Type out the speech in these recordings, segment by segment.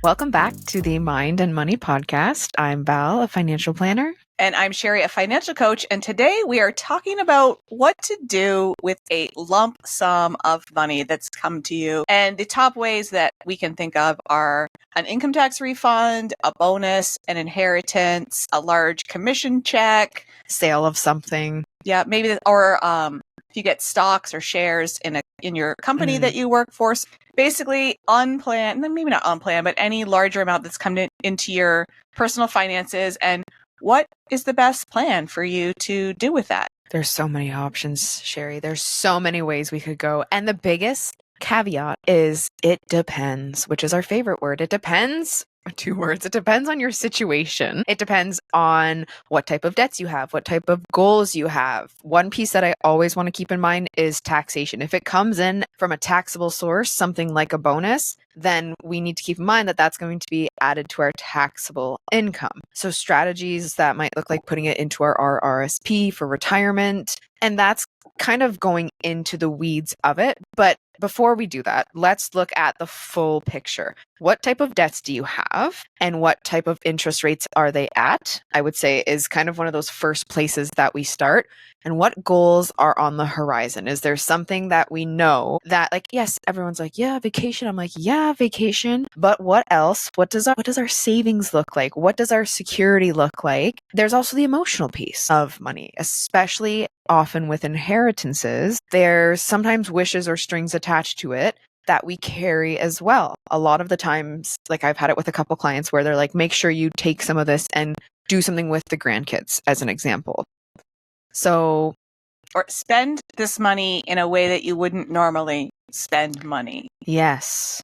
Welcome back to the Mind and Money podcast. I'm Val, a financial planner. And I'm Sherry, a financial coach. And today we are talking about what to do with a lump sum of money that's come to you. And the top ways that we can think of are an income tax refund, a bonus, an inheritance, a large commission check, sale of something. Yeah, maybe, or if you get stocks or shares in your company that you work for. Basically, unplanned, maybe not unplanned, but any larger amount that's come into your personal finances. And what is the best plan for you to do with that? There's so many options, Sherry. There's so many ways we could go. And the biggest caveat is it depends, which is our favorite word. It depends. 2 words. It depends on your situation. It depends on what type of debts you have, what type of goals you have. One piece that I always want to keep in mind is taxation. If it comes in from a taxable source, something like a bonus, then we need to keep in mind that that's going to be added to our taxable income. So strategies that might look like putting it into our RRSP for retirement. And that's kind of going into the weeds of it. But before we do that, let's look at the full picture. What type of debts do you have and what type of interest rates are they at? I would say is kind of one of those first places that we start. And what goals are on the horizon? Is there something that we know that, like, yes, everyone's like, yeah, vacation. I'm like, yeah, vacation. But what else? What does our savings look like? What does our security look like? There's also the emotional piece of money, especially often with inheritances. There's sometimes wishes or strings attached to it that we carry as well. A lot of the times, like I've had it with a couple clients where they're like, make sure you take some of this and do something with the grandkids, as an example. So, or spend this money in a way that you wouldn't normally spend money. Yes.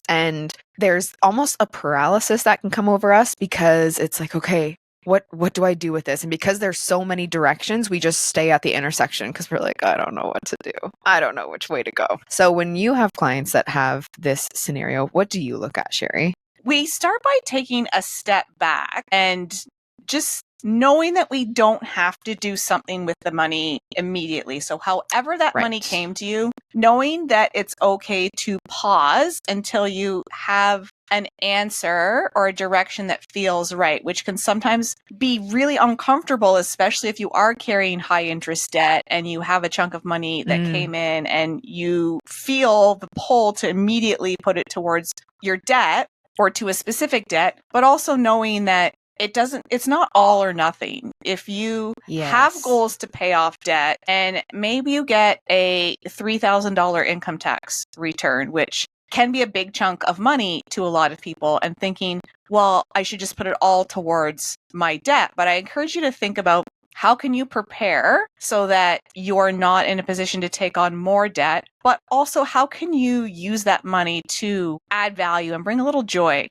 And there's almost a paralysis that can come over us because it's like, okay, what do I do with this? And because there's so many directions, we just stay at the intersection because we're like, I don't know what to do. I don't know which way to go. So when you have clients that have this scenario, what do you look at, Sherry? We start by taking a step back and just knowing that we don't have to do something with the money immediately. So however that money came to you, knowing that it's okay to pause until you have an answer or a direction that feels right, which can sometimes be really uncomfortable, especially if you are carrying high interest debt and you have a chunk of money that came in and you feel the pull to immediately put it towards your debt or to a specific debt, but also knowing that it's not all or nothing. If you have goals to pay off debt and maybe you get a $3,000 income tax return, which can be a big chunk of money to a lot of people, and thinking, well, I should just put it all towards my debt. But I encourage you to think about how can you prepare so that you're not in a position to take on more debt, but also how can you use that money to add value and bring a little joy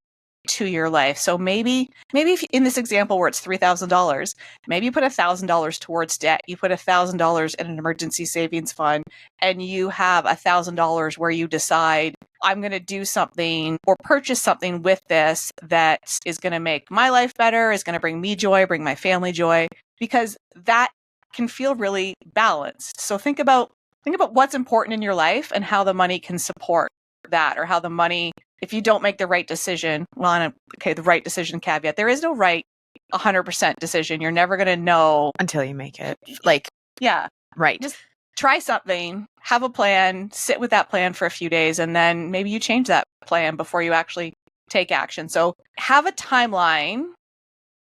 to your life. So maybe if in this example where it's $3,000, maybe you put $1,000 towards debt, you put $1,000 in an emergency savings fund, and you have $1,000 where you decide, I'm going to do something or purchase something with this that is going to make my life better, is going to bring me joy, bring my family joy, because that can feel really balanced. So think about what's important in your life and how the money can support that, or how the money, if you don't make the right decision, the right decision caveat, there is no right 100% decision. You're never going to know until you make it. Right. Just try something, have a plan, sit with that plan for a few days, and then maybe you change that plan before you actually take action. So have a timeline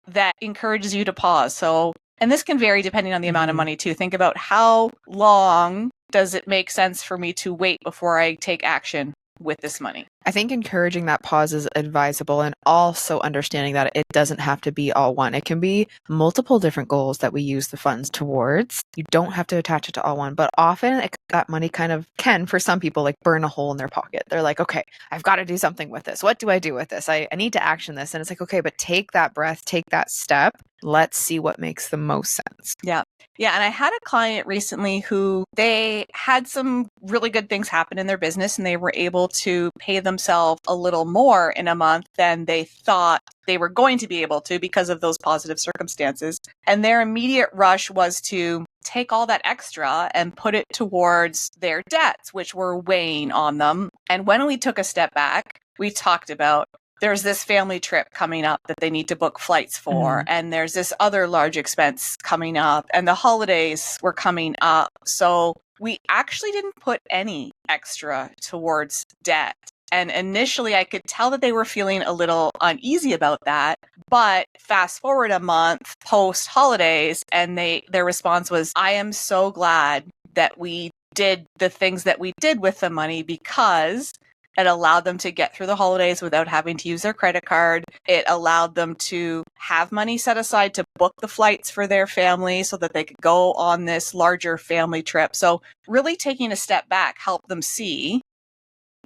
that encourages you to pause. So, and this can vary depending on the amount of money too. Think about how long does it make sense for me to wait before I take action with this money. I think encouraging that pause is advisable, and also understanding that it doesn't have to be all one. It can be multiple different goals that we use the funds towards. You don't have to attach it to all one, but often that money kind of can, for some people, like burn a hole in their pocket. They're like, okay, I've got to do something with this. What do I do with this? I need to action this. And it's like, okay, but take that breath, take that step. Let's see what makes the most sense. Yeah. And I had a client recently who they had some really good things happen in their business, and they were able to pay themselves a little more in a month than they thought they were going to be able to because of those positive circumstances. And their immediate rush was to take all that extra and put it towards their debts, which were weighing on them. And when we took a step back, we talked about there's this family trip coming up that they need to book flights for, and there's this other large expense coming up, and the holidays were coming up. So we actually didn't put any extra towards debt. And initially, I could tell that they were feeling a little uneasy about that. But fast forward a month post holidays, and their response was, I am so glad that we did the things that we did with the money, because it allowed them to get through the holidays without having to use their credit card. It allowed them to have money set aside to book the flights for their family so that they could go on this larger family trip. So really taking a step back helped them see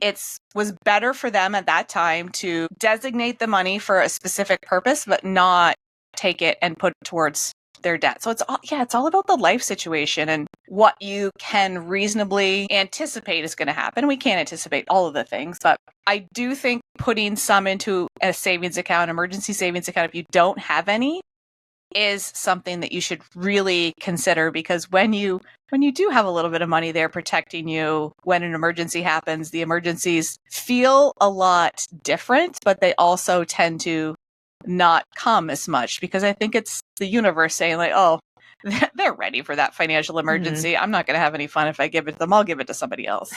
it was better for them at that time to designate the money for a specific purpose, but not take it and put it towards their debt. So it's all about the life situation and what you can reasonably anticipate is going to happen. We can't anticipate all of the things, but I do think putting some into a savings account, emergency savings account, if you don't have any, is something that you should really consider, because when you do have a little bit of money there protecting you when an emergency happens, the emergencies feel a lot different, but they also tend to not come as much, because I think it's the universe saying like, oh, they're ready for that financial emergency. I'm not going to have any fun if I give it to them. I'll give it to somebody else.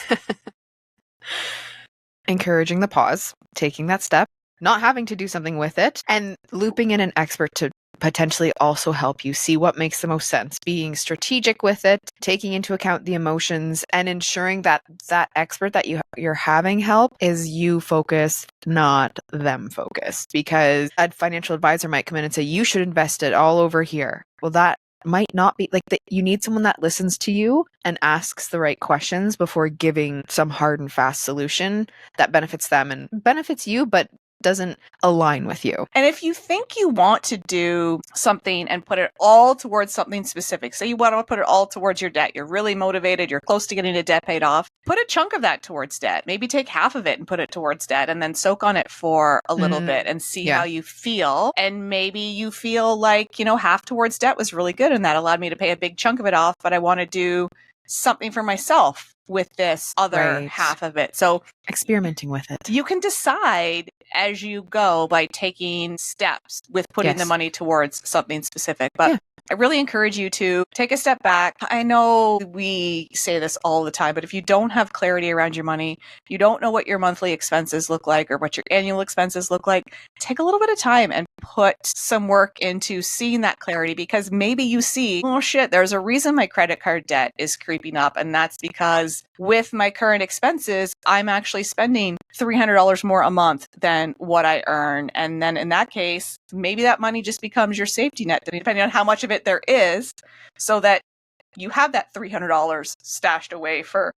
Encouraging the pause, taking that step, not having to do something with it, and looping in an expert to potentially also help you see what makes the most sense, being strategic with it, taking into account the emotions, and ensuring that that expert that you're having help is you focused, not them focused. Because a financial advisor might come in and say, you should invest it all over here. Well, that might not be like that. You need someone that listens to you and asks the right questions before giving some hard and fast solution that benefits them and benefits you, but doesn't align with you. And if you think you want to do something and put it all towards something specific, say you want to put it all towards your debt, you're really motivated, you're close to getting a debt paid off, put a chunk of that towards debt. Maybe take half of it and put it towards debt, and then soak on it for a little bit and see how you feel. And maybe you feel like, half towards debt was really good and that allowed me to pay a big chunk of it off, but I want to do something for myself with this other half of it. So experimenting with it. You can decide as you go by taking steps with putting the money towards something specific. But I really encourage you to take a step back. I know we say this all the time, but if you don't have clarity around your money, you don't know what your monthly expenses look like or what your annual expenses look like, take a little bit of time and put some work into seeing that clarity, because maybe you see, oh shit, there's a reason my credit card debt is creeping up. And that's because with my current expenses, I'm actually spending $300 more a month than what I earn. And then in that case, maybe that money just becomes your safety net, depending on how much of it there is, so that you have that $300 stashed away for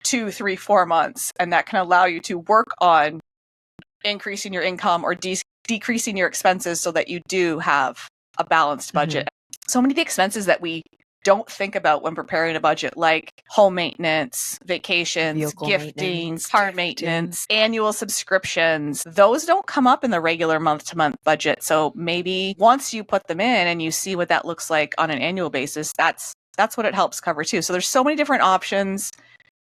2, 3, 4 months. And that can allow you to work on increasing your income or decreasing your expenses so that you do have a balanced budget. So many of the expenses that we don't think about when preparing a budget, like home maintenance, vacations, vehicle gifting, car maintenance, annual subscriptions, those don't come up in the regular month-to-month budget. So maybe once you put them in and you see what that looks like on an annual basis, that's what it helps cover too. So there's so many different options.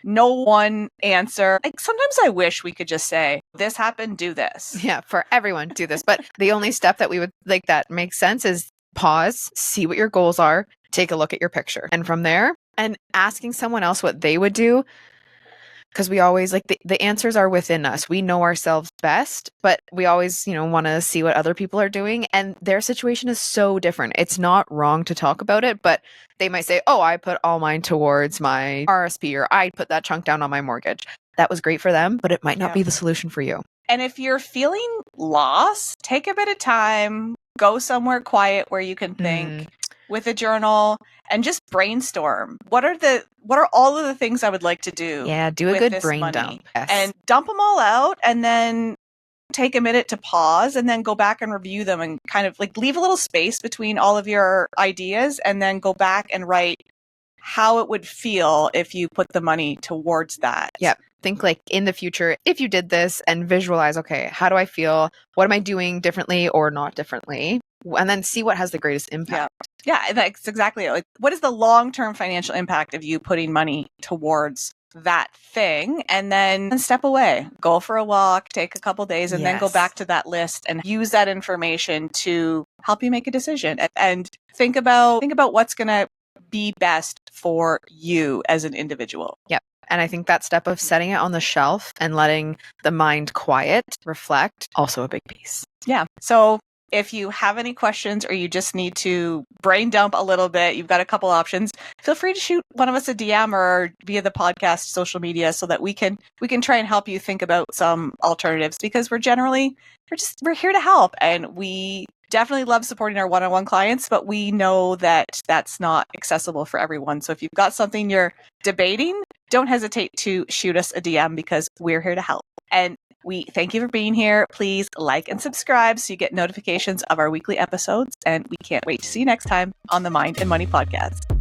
No one answer. Like sometimes I wish we could just say, this happened, do this. Yeah, for everyone, do this. But the only step that we would like that makes sense is pause, see what your goals are, take a look at your picture. And from there, and asking someone else what they would do, because we always like the answers are within us. We know ourselves best, but we always, want to see what other people are doing. And their situation is so different. It's not wrong to talk about it, but they might say, oh, I put all mine towards my RSP, or I put that chunk down on my mortgage. That was great for them, but it might not be the solution for you. And if you're feeling lost, take a bit of time, go somewhere quiet where you can think with a journal and just brainstorm. What are all of the things I would like to do? Yeah, do a good brain dump. Yes. And dump them all out, and then take a minute to pause and then go back and review them and kind of like leave a little space between all of your ideas, and then go back and write how it would feel if you put the money towards that. Yep. Think like in the future, if you did this, and visualize, okay, how do I feel? What am I doing differently or not differently? And then see what has the greatest impact. Yeah, that's exactly it. Like, what is the long-term financial impact of you putting money towards that thing and then step away, go for a walk, take a couple days, and then go back to that list and use that information to help you make a decision and think about what's going to be best for you as an individual. Yep. And I think that step of setting it on the shelf and letting the mind quiet, reflect, also a big piece. Yeah. So if you have any questions or you just need to brain dump a little bit, you've got a couple options. Feel free to shoot one of us a DM or via the podcast social media so that we can try and help you think about some alternatives, because we're here to help, and we definitely love supporting our one-on-one clients, but we know that that's not accessible for everyone. So if you've got something you're debating, don't hesitate to shoot us a DM, because we're here to help. And we thank you for being here. Please like and subscribe so you get notifications of our weekly episodes. And we can't wait to see you next time on the Mind and Money Podcast.